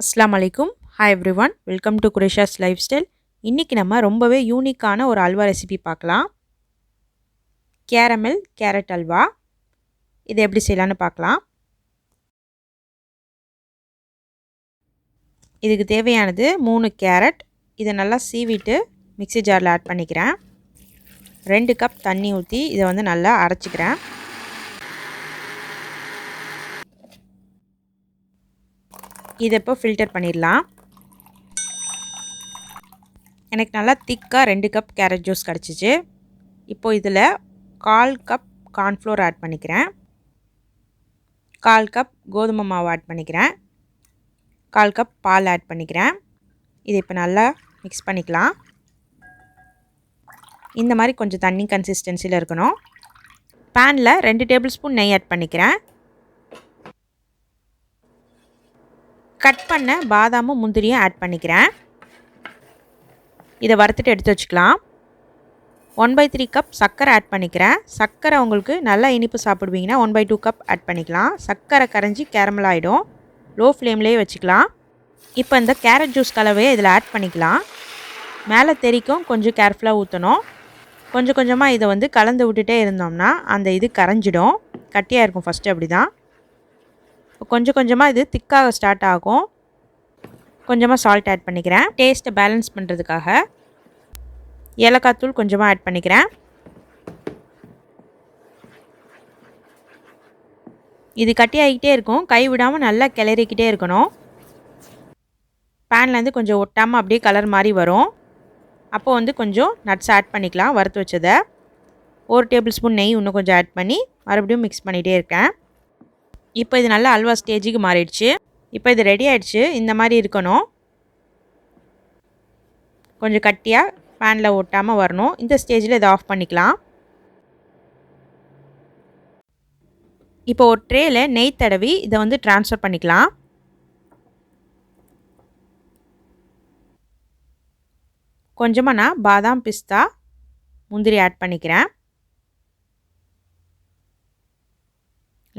அஸ்ஸலாமு அலைக்கும். Hi everyone, welcome to Quresha's lifestyle. இன்றைக்கி நம்ம ரொம்பவே யூனிக்கான ஒரு அல்வா ரெசிபி பார்க்கலாம். கேரட் அல்வா. இதை எப்படி செய்யலான்னு பார்க்கலாம். இதுக்கு தேவையானது 3 கேரட். இதை நல்லா சீவிட்டு மிக்ஸி ஜாரில் ஆட் பண்ணிக்கிறேன். 2 கப் தண்ணி ஊற்றி இதை நல்லா அரைச்சிக்கிறேன். இதை இப்போ ஃபில்டர் பண்ணிடலாம். எனக்கு நல்லா திக்காக 2 கப் கேரட் ஜூஸ் கிடச்சிச்சு. இப்போது இதில் 1/4 கப் கார்ன்ஃப்ளோர் ஆட் பண்ணிக்கிறேன். 1/4 கப் கோதுமை மாவு ஆட் பண்ணிக்கிறேன். 1/4 கப் பால் ஆட் பண்ணிக்கிறேன். இதை இப்போ நல்லா மிக்ஸ் பண்ணிக்கலாம். இந்த மாதிரி கொஞ்சம் தண்ணி கன்சிஸ்டன்சியில் இருக்கணும். பேனில் 2 டேபிள் ஸ்பூன் நெய் ஆட் பண்ணிக்கிறேன். கட் பண்ண பாதாமும் முந்திரியும் ஆட் பண்ணிக்கிறேன். இதை வறுத்துட்டு எடுத்து வச்சுக்கலாம். 1/3 கப் சர்க்கரை ஆட் பண்ணிக்கிறேன். சர்க்கரை உங்களுக்கு நல்லா இனிப்பு சாப்பிடுவீங்கன்னா 1/2 கப் ஆட் பண்ணிக்கலாம். சர்க்கரை கரைஞ்சி கேரமல் ஆகிடும். லோ ஃப்ளேம்லேயே வச்சுக்கலாம். இப்போ இந்த கேரட் ஜூஸ் கலவையை இதில் ஆட் பண்ணிக்கலாம். மேலே தெரிக்கும் கொஞ்சம் கேர்ஃபுல்லாக ஊற்றணும். கொஞ்சம் கொஞ்சமாக இதை கலந்து விட்டுட்டே இருந்தோம்னா அந்த இது கரைஞ்சிடும். கட்டியாக இருக்கும் ஃபஸ்ட்டு. அப்படி தான் கொஞ்சம் கொஞ்சமாக இது திக்காக ஸ்டார்ட் ஆகும். கொஞ்சமாக சால்ட் ஆட் பண்ணிக்கிறேன். டேஸ்ட்டை பேலன்ஸ் பண்ணுறதுக்காக ஏலக்காய் தூள் கொஞ்சமாக ஆட் பண்ணிக்கிறேன். இது கட்டி ஆகிக்கிட்டே இருக்கும். கை விடாமல் நல்லா கிளறிக்கிட்டே இருக்கணும். பேன்லேருந்து கொஞ்சம் ஒட்டாமல் அப்படியே கலர் மாதிரி வரும். அப்போது கொஞ்சம் நட்ஸ் ஆட் பண்ணிக்கலாம். வறுத்து வச்சதை 1 டேபிள் ஸ்பூன் நெய் இன்னும் கொஞ்சம் ஆட் பண்ணி மறுபடியும் மிக்ஸ் பண்ணிகிட்டே இருக்கேன். இப்போ இது நல்லா அல்வா ஸ்டேஜுக்கு மாறிடுச்சு. இப்போ இது ரெடி ஆகிடுச்சு. இந்த மாதிரி இருக்கணும். கொஞ்சம் கட்டியாக பேனில் ஒட்டாமல் வரணும். இந்த ஸ்டேஜில் இதை ஆஃப் பண்ணிக்கலாம். இப்போ ஒரு ட்ரேயில் நெய் தடவி இதை ட்ரான்ஸ்ஃபர் பண்ணிக்கலாம். கொஞ்சமாக நான் பாதாம் பிஸ்தா முந்திரி ஆட் பண்ணிக்கிறேன்.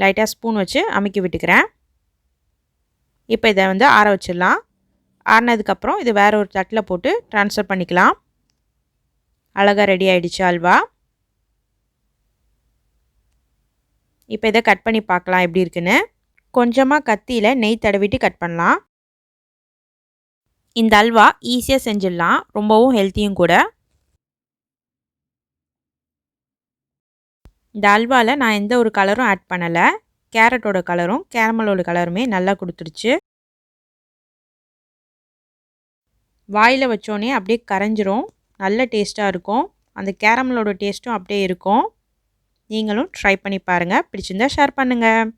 லைட்டாக ஸ்பூன் வச்சு அமுக்கி விட்டுக்கிறேன். இப்போ இதை ஆற வச்சிடலாம். ஆறினதுக்கப்புறம் இது வேறு ஒரு தட்டில் போட்டு ட்ரான்ஸ்ஃபர் பண்ணிக்கலாம். அழகாக ரெடி ஆகிடுச்சு அல்வா. இப்போ இதை கட் பண்ணி பார்க்கலாம் எப்படி இருக்குன்னு. கொஞ்சமாக கத்தியில் நெய் தடவிட்டு கட் பண்ணலாம். இந்த அல்வா ஈஸியாக செஞ்சிடலாம். ரொம்பவும் ஹெல்த்தியும் கூட. இந்த அல்வாவில் நான் எந்த ஒரு கலரும் ஆட் பண்ணலை. கேரட்டோட கலரும் கேரமலோட கலருமே நல்லா கொடுத்துருச்சு. வாயில் வச்சோடனே அப்படியே கரைஞ்சிரும். நல்ல டேஸ்ட்டாக இருக்கும். அந்த கேரமலோட டேஸ்ட்டும் அப்படியே இருக்கும். நீங்களும் ட்ரை பண்ணி பாருங்கள். பிடிச்சிருந்தா ஷேர் பண்ணுங்கள்.